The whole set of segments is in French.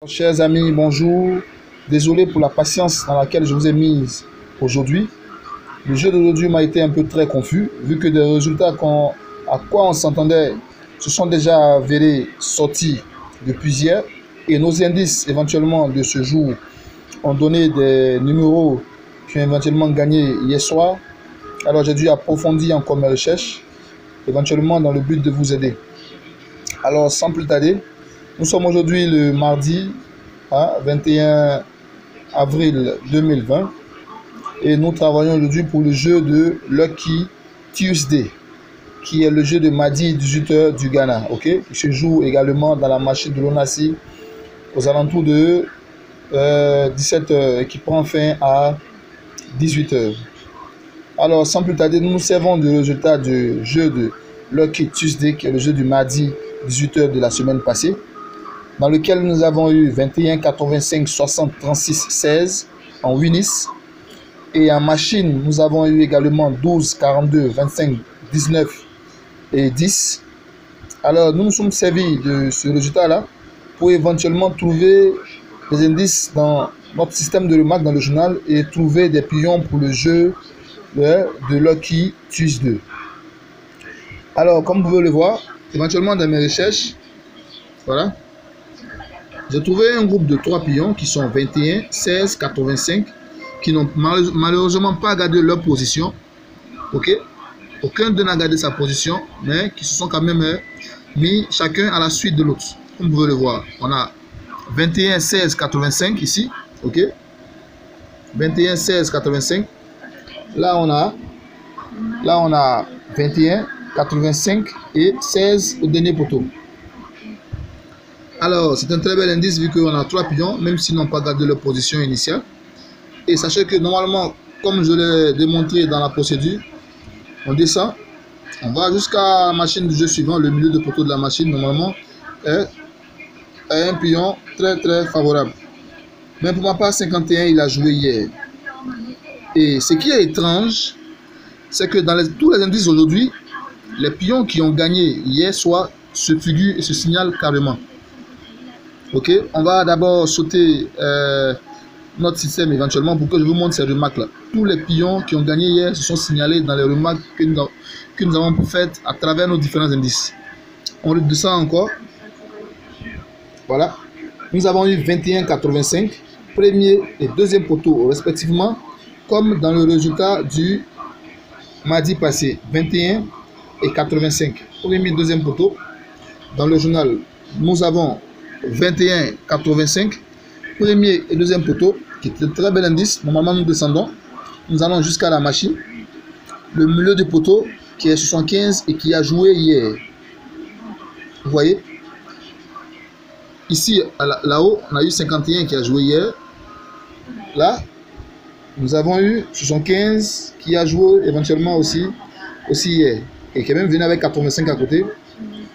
Chers amis, bonjour. Désolé pour la patience dans laquelle je vous ai mise aujourd'hui. Le jeu d'aujourd'hui m'a été un peu très confus, vu que des résultats à quoi on s'entendait se sont déjà avérés sortis depuis hier. Et nos indices éventuellement de ce jour ont donné des numéros qui ont éventuellement gagné hier soir. Alors j'ai dû approfondir encore mes recherches, éventuellement dans le but de vous aider. Alors sans plus tarder, nous sommes aujourd'hui le mardi 21 avril 2020 et nous travaillons aujourd'hui pour le jeu de Lucky Tuesday, qui est le jeu de mardi 18h du Ghana, ok, qui se joue également dans la machine de l'ONACI aux alentours de 17h et qui prend fin à 18h. Alors sans plus tarder, nous nous servons du résultat du jeu de Lucky Tuesday, qui est le jeu du mardi 18h de la semaine passée, dans lequel nous avons eu 21, 85, 60, 36, 16 en Winnis. Et en machine, nous avons eu également 12, 42, 25, 19 et 10. Alors, nous nous sommes servis de ce résultat-là pour éventuellement trouver des indices dans notre système de remarques dans le journal et trouver des pions pour le jeu de Lucky Tuesday. Alors, comme vous pouvez le voir, éventuellement dans mes recherches, voilà, j'ai trouvé un groupe de 3 pions qui sont 21, 16, 85, qui n'ont malheureusement pas gardé leur position. Ok, aucun d'eux n'a gardé sa position, mais qui se sont quand même mis chacun à la suite de l'autre. Comme vous pouvez le voir, on a 21, 16, 85 ici. Ok, 21, 16, 85. Là, on a 21, 85 et 16 au dernier poteau. Alors, c'est un très bel indice vu qu'on a 3 pions, même s'ils n'ont pas gardé leur position initiale. Et sachez que normalement, comme je l'ai démontré dans la procédure, on descend, on va jusqu'à la machine du jeu suivant, le milieu de poteau de la machine, normalement, est un pion très très favorable. Mais pour ma part, 51, il a joué hier. Et ce qui est étrange, c'est que dans tous les indices aujourd'hui, les pions qui ont gagné hier soir se figurent et se signalent carrément. Ok, on va d'abord sauter notre système éventuellement pour que je vous montre ces remarques là. Tous les pions qui ont gagné hier se sont signalés dans les remarques que nous avons faites à travers nos différents indices. On redescend encore. Voilà. Nous avons eu 21, 85, premier et deuxième poteau respectivement, comme dans le résultat du mardi passé. 21 et 85, premier et deuxième poteau. Dans le journal, nous avons 21, 85, premier et deuxième poteau, qui est un très bel indice. Normalement, nous descendons. Nous allons jusqu'à la machine. Le milieu du poteau, qui est 75 et qui a joué hier. Vous voyez? Ici, là-haut, on a eu 51 qui a joué hier. Là, nous avons eu 75 qui a joué éventuellement aussi hier. Et qui est même venu avec 85 à côté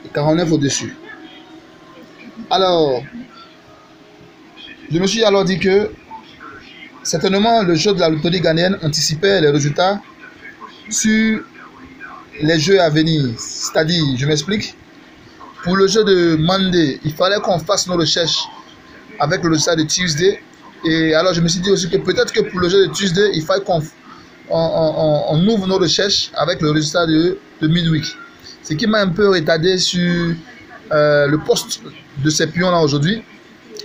et 49 au-dessus. Alors, je me suis alors dit que certainement le jeu de la loterie ghanéenne anticipait les résultats sur les jeux à venir. C'est-à-dire, je m'explique, pour le jeu de Monday, il fallait qu'on fasse nos recherches avec le résultat de Tuesday. Et alors je me suis dit aussi que peut-être que pour le jeu de Tuesday, il fallait qu'on ouvre nos recherches avec le résultat de Midweek. Ce qui m'a un peu retardé sur le poste de ces pions-là aujourd'hui.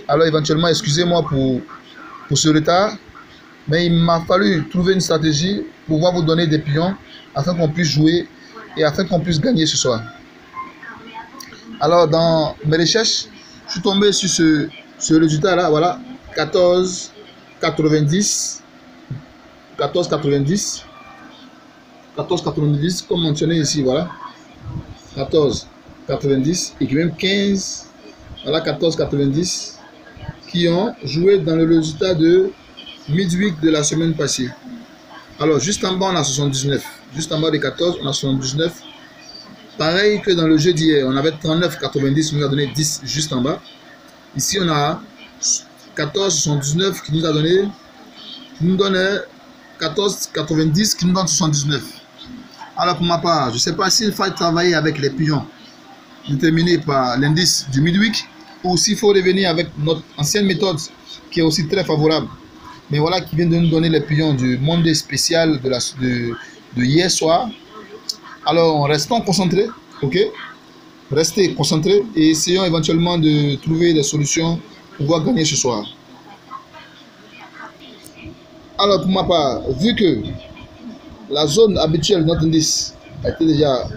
Alors éventuellement, excusez-moi pour ce retard, mais il m'a fallu trouver une stratégie pour pouvoir vous donner des pions afin qu'on puisse jouer et afin qu'on puisse gagner ce soir. Alors dans mes recherches, je suis tombé sur ce résultat-là, voilà, 14, 90, 14, 90, 14, 90, comme mentionné ici, voilà, 14, 90 et même 15, voilà, 14, 90, qui ont joué dans le résultat de midweek de la semaine passée. Alors, juste en bas, on a 79. Juste en bas des 14, on a 79. Pareil que dans le jeu d'hier, on avait 39, 90, qui nous a donné 10 juste en bas. Ici, on a 14, 79 qui nous a donné, qui nous donne 14, 90 qui nous donne 79. Alors, pour ma part, je ne sais pas s'il faut travailler avec les pions déterminés par l'indice du midweek ou s'il faut revenir avec notre ancienne méthode qui est aussi très favorable, mais voilà, qui vient de nous donner les pions du monde spécial de hier soir. Alors, restons concentrés, ok? Restez concentrés et essayons éventuellement de trouver des solutions pour pouvoir gagner ce soir. Alors, pour ma part, vu que la zone habituelle de notre indice a été déjà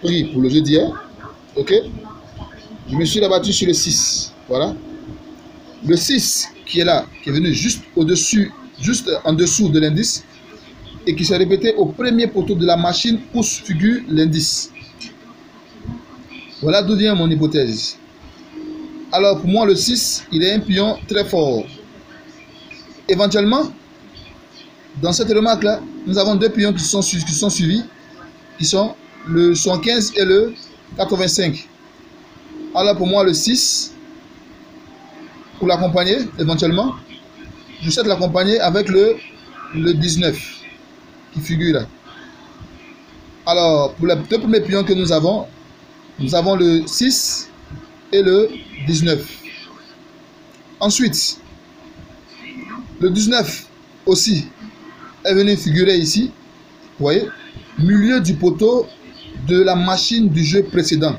prise pour le jeu d'hier, ok? Je me suis rabattu sur le 6. Voilà. Le 6 qui est là, qui est venu juste au-dessus, juste en dessous de l'indice et qui s'est répété au premier poteau de la machine où figure l'indice. Voilà d'où vient mon hypothèse. Alors pour moi le 6, il est un pion très fort. Éventuellement, dans cette remarque là, nous avons deux pions qui sont suivis, qui sont le 115 et le 85. Alors pour moi le 6, pour l'accompagner éventuellement, je souhaite l'accompagner avec le 19 qui figure là. Alors pour les deux premiers pions que nous avons le 6 et le 19. Ensuite, le 19 aussi est venu figurer ici, vous voyez, milieu du poteau de la machine du jeu précédent.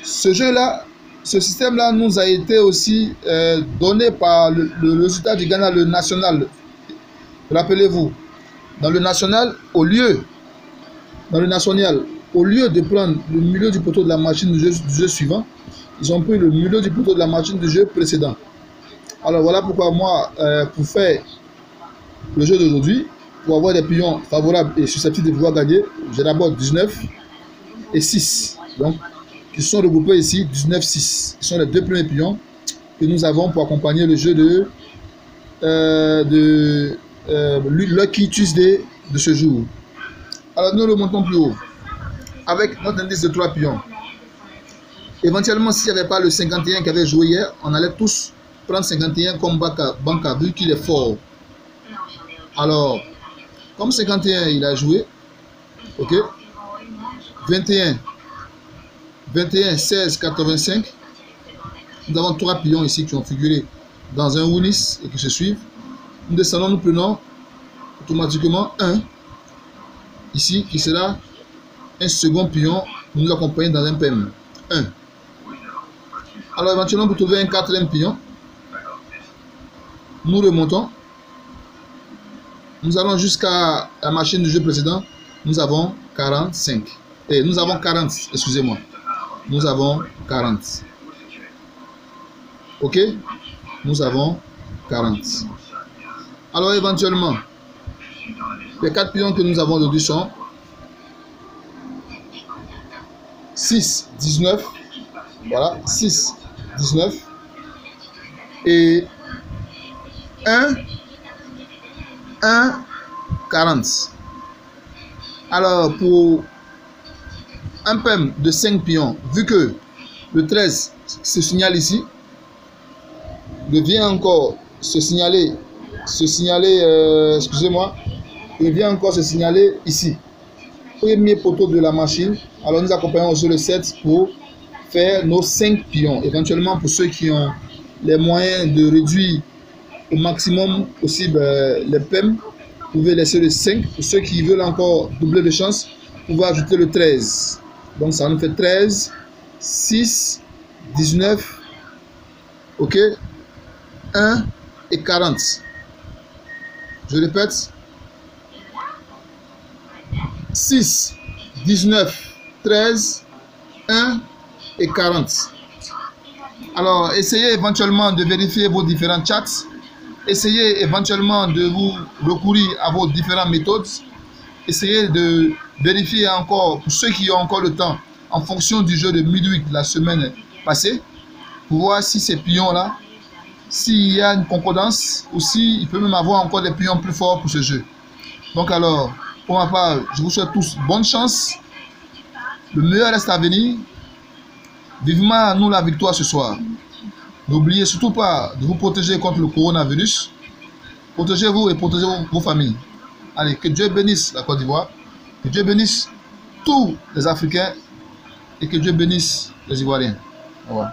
Ce jeu-là, ce système-là nous a été aussi donné par le résultat du Ghana, le national. Rappelez-vous, dans le national, au lieu de prendre le milieu du poteau de la machine du jeu suivant, ils ont pris le milieu du poteau de la machine du jeu précédent. Alors voilà pourquoi moi, pour faire le jeu d'aujourd'hui, pour avoir des pions favorables et susceptibles de pouvoir gagner, j'ai d'abord 19 et 6. Donc, qui sont regroupés ici, 19-6. Ce sont les deux premiers pions que nous avons pour accompagner le jeu de Lucky Tuesday de ce jour. Alors nous remontons plus haut avec notre indice de 3 pions. Éventuellement, s'il n'y avait pas le 51 qui avait joué hier, on allait tous prendre 51 comme banca vu qu'il est fort. Alors, comme 51 il a joué, ok, 21, 16, 85, nous avons 3 pions ici qui ont figuré dans un Winnis et qui se suivent. Nous descendons, nous prenons automatiquement 1 ici qui sera un second pion pour nous accompagner dans un PM. 1. Alors éventuellement pour trouver un quatrième pion, nous remontons. Nous allons jusqu'à la machine du jeu précédent. Nous avons 45. Et nous avons 40, excusez-moi. Nous avons 40. Ok? Nous avons 40. Alors éventuellement, les 4 pions que nous avons aujourd'hui sont 6, 19. Voilà, 6, 19. Et 1, 40. Alors pour un PEM de 5 pions, vu que le 13 se signale ici, il vient encore se signaler, excusez-moi, il vient encore se signaler ici. Premier poteau de la machine. Alors nous accompagnons aussi le 7 pour faire nos 5 pions. Éventuellement pour ceux qui ont les moyens de réduire au maximum possible les PEM, vous pouvez laisser le 5. Pour ceux qui veulent encore doubler de chance, vous pouvez ajouter le 13. Donc ça nous fait 13, 6, 19, ok, 1 et 40. Je répète, 6, 19, 13, 1 et 40. Alors, essayez éventuellement de vérifier vos différents chats. Essayez éventuellement de vous recourir à vos différentes méthodes. Essayez de vérifier encore, pour ceux qui ont encore le temps, en fonction du jeu de Midweek de la semaine passée, pour voir si ces pions-là, s'il y a une concordance, ou s'il peut même avoir encore des pions plus forts pour ce jeu. Donc alors, pour ma part, je vous souhaite tous bonne chance. Le meilleur reste à venir. Vivement à nous la victoire ce soir. N'oubliez surtout pas de vous protéger contre le coronavirus. Protégez-vous et protégez vos familles. Allez, que Dieu bénisse la Côte d'Ivoire. Que Dieu bénisse tous les Africains. Et que Dieu bénisse les Ivoiriens. Au revoir.